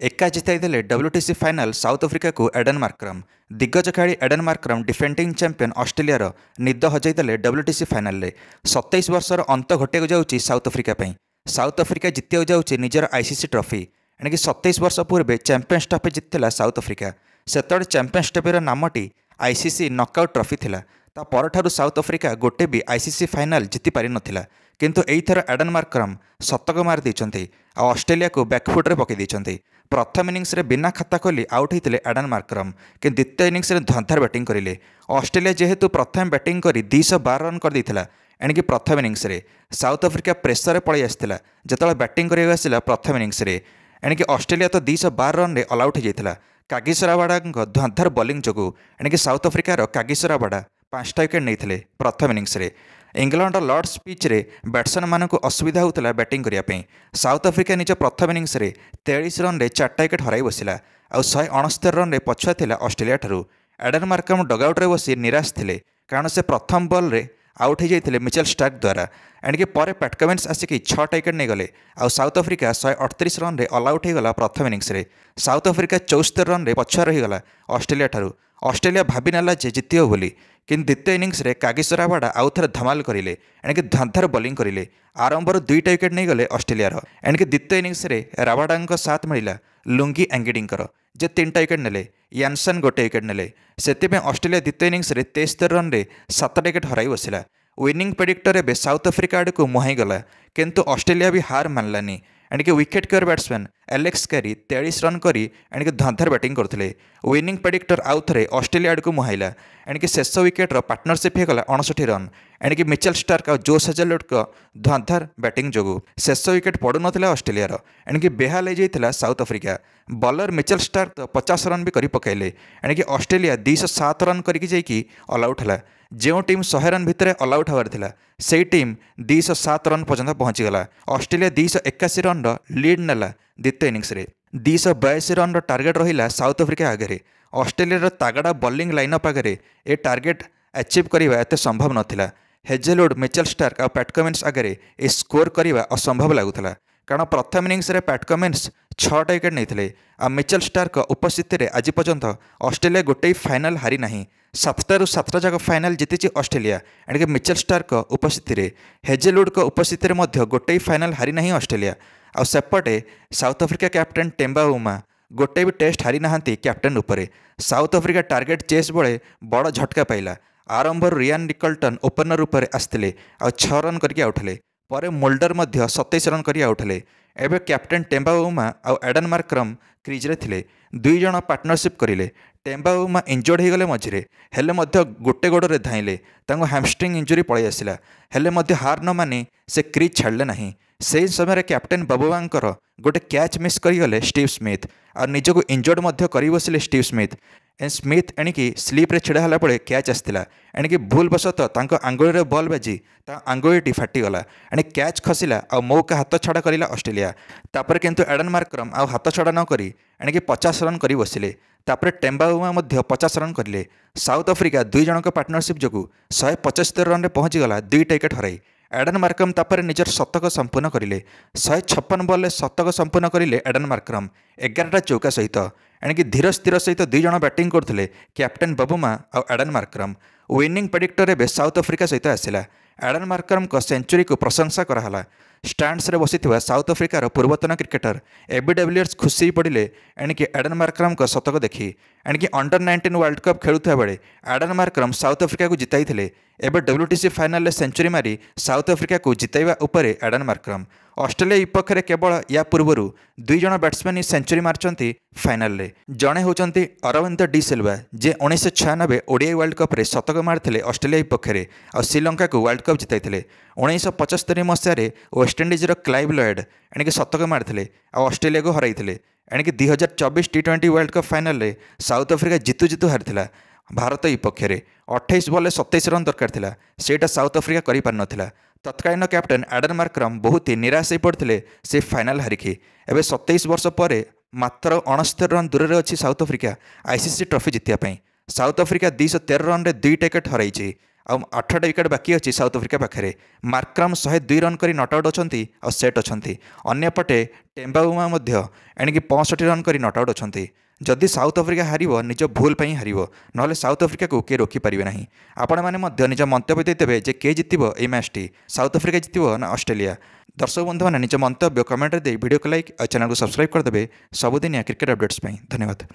एका जिताईदेले WTC final South Africa को एडन मार्क्रम। दिग्गज खेलाड़ी Aiden Markram defending champion Australia निद हजाईदेले WTC फाइनाल रे 27 वर्षर अंत घटिया जाऊँगी साउथ अफ्रिका पई। साउथ अफ्रिका जितिया जाऊँगी निजर ICC ट्रॉफी। एणिकी 27 वर्ष पूर्व चैंपियंस ट्रॉफी जितिला साउथ अफ्रिका। सेतबे चैंपियंस ट्रॉफी नामटी ICC नॉकआउट ट्रॉफी थिला। ता परठारु साउथ अफ्रिका गोटे भी ICC फाइनाल जिति पारि नथिला। किंतु एइथर एडन मार्क्रम शतक मार देइचंती आ ऑस्ट्रेलिया को बैकफुट रे पकई देइचंती। प्रथम इनिंग्स रे बिना खाता खोली आउट होते एडन मार्क्रम कि द्वितीय इनिंग्स रे धंधार बैटिंग करें। ऑस्ट्रेलिया जेहेतु प्रथम बैटिंग कर 212 रन कर देइथिला। एणिकी प्रथम इनिंग्स रे साउथ अफ्रिका प्रेसर पलि आसाला जिते बैटिंग करने प्रथम इनिंग्स रे। एणिकी ऑस्ट्रेलिया तो 212 रन रे ऑल आउट हो जाता। कागिसोरावाड़ा धंधार बॉलिंग जो एणिकी साउथ अफ्रिकार कागिसोरावाड़ा 5टा विकेट नहीं प्रथम इनिंग्स रे। इंग्लैंड लॉर्ड्स पिच रे बैट्समैन मानक असुविधा होता बैटिंग करने। साउथ अफ्रिका निज प्रथम इनिंग्स रे 43 रन रे 4टा विकेट हराई बसिला आ 169 रन रे पछुआ थिला ऑस्ट्रेलिया ठारू। एडन मार्क्रम डगआउट रे बसी निराश थिले कारण से प्रथम बॉल रे आउट हो जाते मिचेल स्टार्क द्वारा। एणिकी पर पैट कमिन्स आसिक 6टा विकेट नहीं गले आ साउथ अफ्रिका 138 रन रे ऑल आउट होगला प्रथम इनिंग्स रे। साउथ अफ्रिका 74 रन रे पछुआ रहीगला ऑस्ट्रेलिया ठारू। ऑस्ट्रेलिया भावी नेला जे जितियो बोली कि द्वितीय इनिंग्स रे कागिसोरावाड़ा आउ थे धमाल करें। एणिकी धंधार बॉलिंग करें। आरंभर 2टा विकेट नहीं गले ऑस्ट्रेलिया। एणिकी द्वितीय इनिंग्स रे रावाड़ा साथ मिला लुंगी एंगिडिंकर जे 3टा विकेट नेले। यानसन गोटे विकेट नेले। से ऑस्ट्रेलिया द्वितीय इनिंग्स रे 73 रन रे 7टा विकेट हराई बसिला। विनिंग प्रेडिक्टर एवं साउथ अफ्रिका आड़ को मुहाईगला किंतु ऑस्ट्रेलिया भी हार मानलानी। एणिकी wicket keeper batsman Alex Carey 43 run करी एणिकी धंधार बैटिंग करते। विनिंग प्रेडिक्टर आउ थे ऑस्ट्रेलिया आड़ को मुहाइला। एणिकी शेष विकेट्र पार्टनरशिप होगला 59 रन। एणिकी मिचेल स्टार्क और जोश हेजलवुड को धंधार बैटिंग जो शेष विकेट पड़ू नाला ऑस्ट्रेलिया। एणिकी बेहाल हो south Africa. Bowler Mitchell Starc तो 50 रन भी कर पकड़े। एणिकी ऑस्ट्रेलिया 207 रन करके ऑल आउट है। जो टीम 100 रन भितर ऑल आउट हबार थिला से टीम 207 रन पर्यंत पहुँचीगला। ऑस्ट्रेलिया 281 रन लीड नेला द्वितीय इनिंग्स रे। 282 रन टार्गेट रहिला साउथ अफ्रिका आगे। ऑस्ट्रेलिया तागड़ा बॉलिंग लाइनअप आगे ए टार्गेट अचीव करने एत संभव नाथिला। हेजलवुड मिचेल स्टार्क और पैट कमिन्स आगे ए स्कोर करने असंभव लगुला कारण प्रथम इनिंग्स रे पैट कमिन्स 6टा विकेट नहीं आ मिचेल स्टार्क उपस्थिति रे आज पर्यंत ऑस्ट्रेलिया गोटे फाइनाल हारी ना। 7टारू 7टा जाक फाइनाल जीति ऑस्ट्रेलिया। एणिकी मिचेल स्टार्क उपस्थिति रे हेजलवुड को उपस्थिति रे गोटे फाइनाल हारी ना ऑस्ट्रेलिया। आ सेपटे South Africa captain Temba Bavuma गोटे भी टेस्ट हारी ना कैप्टेन उपरे। साउथ अफ्रिका टार्गेट चेस बड़े बड़ झटका पाइला। आरंभर रियान निकल्टन ओपनर रूप आसते आ 6 रन करके आउटले। पर मोल्डर 27 रन कर आउटले। एवं कैप्टेन टेम्बा बावुमा और एडन मार्क्रम क्रिज रे थिले। 2 जण पार्टनरशिप करें। टेम्बा बावुमा इंजर्ड हो गले मझे हेले गोटे गोड़े धाइले हैमस्ट्रिंग इंजुरी पलि आसला हेले हार न मानी से क्रिज छाड़ले ना। से समय कैप्टेन बाबुआंकर गोटे कैच मिस करगले स्टीव स्मिथ और निजक इंजर्ड कर बसिले स्टीव स्मिथ। स्मिथ एणिकी स्लीप्रे छिड़ा होला पड़े कैच आसला। एणिकी भूल बसत आंगुड़ी बॉल बाजी आंगुड़ी फाटीगला। एणी कैच खसला और मौका हाथ छड़ा करला ऑस्ट्रेलिया। तापर किंतु एडन मार्क्रम आ हाथ छड़ा न करी एणिकी 50 रन कर बसिले। तापर टेम्बा बावुमा 50 रन करें। साउथ अफ्रिका 2 जनक पार्टनरशिप जो 175 रन पहुँचीगला 2टा विकेट हराई। एडन मार्क्रम तापर निजर शतक संपूर्ण करें। 156 बॉल शतक संपूर्ण करें एडन मार्क्रम 11टा चौका सहित। एणिकी धीर स्थिर सहित 2 जण बैटिंग करते कैप्टेन बाबुमा और एडन मार्क्रम। विनिंग प्रेडिक्टर एवं साउथ अफ्रिका सहित आसला। एडन मार्क्रम को सेंचुरी को प्रशंसा कराला। स्टांड्स रे बसी साउथ अफ्रिकार पूर्वतन क्रिकेटर एबी डिविलियर्स खुशी पड़े एणिकी एडन मार्क्रम को शतक देखी। एणिकी अंडर 19 वर्ल्ड कप खेलुवा बेले एडन मार्क्रम साउथ अफ्रिका को जिताई थे। एबे WTC फाइनाल में सेंचुरी मारी साउथ अफ्रिका को जिताइबा उपरे एडन मार्क्रम। ऑस्ट्रेलिया विपक्ष केवल या पूर्वर 2 जण बैट्समैन सेंचुरी मार्चंती फाइनाल रे। जड़े होचंती अरविंद डी सिल्वा जे 1996 ओडीआई वर्ल्ड कप रे शतक मारथिले ऑस्ट्रेलिया विपक्ष और श्रीलंका को वर्ल्ड कप जिताई। 1975 मसीह वेस्टइंडीजर क्लाइव लॉयड एणिकी शतक मारथिले और ऑस्ट्रेलिया को हराइथिले। एणिकी 2024 T20 वर्ल्ड कप फाइनाल रे साउथ अफ्रिका जितु जितु हारिथिला भारत विपक्ष 28 बॉल 27 रन दरकार थिला सेटा साउथ अफ्रिका करि पार नथिला। तत्कालीन कैप्टेन एडन मार्क्रम बहुत ही निराश हो पड़ते से फाइनाल हारिकी। एवं 27 वर्ष पर मात्र 69 रन दूर अच्छी south Africa ICC trophy Jitiya. South Africa 213 run रे 2टा विकेट हराई आठटा विकेट बाकी अच्छी साउथ अफ्रिका पाखे मार्क्रम 102 रन कर नट आउट अच्छा और सेट अच्छा अंपटे टेम्बाउमा एणिकी 65 रन कर नट आउट अच्छा जदि साउथ अफ्रिका हार निज भूल हार ना साउथ अफ्रिका को किए रोकिपारे ना आपण मैंने निज मंतव्य देते जे किए जितब ये मैच टी साउथ अफ्रिका जितब ना ऑस्ट्रेलिया। दर्शक बंधु मैंने निज मंतव्य कमेंट दे वीडियो को लाइक और चैनल को सब्सक्राइब करदे सबुदिनिया क्रिकेट अपडेट्स। धन्यवाद।